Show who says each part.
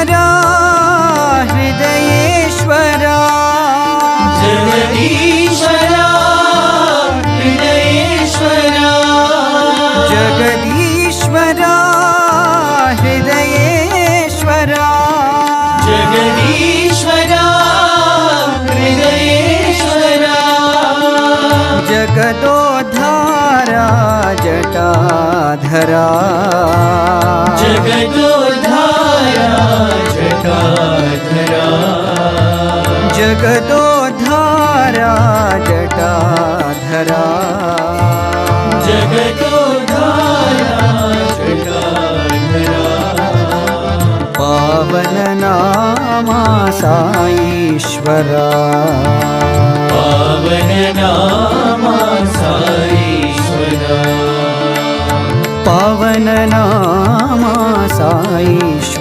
Speaker 1: जगदीश्वरा हृदयेश्वरा
Speaker 2: जगदीश्वरा हृदयेश्वरा
Speaker 1: जगदीश्वरा हृदयेश्वरा
Speaker 2: जगदीश्वरा हृदयेश्वरा
Speaker 1: जगदोद्धारा जटाधरा
Speaker 2: जगदोद्धारा जटाधरा
Speaker 1: जगदोद्धारा जटाधरा
Speaker 2: जगदोद्धारा जटाधरा
Speaker 1: पावन नामा साईश्वरा
Speaker 2: पावन नामा साईश्वरा
Speaker 1: पावन नामा साईश्वरा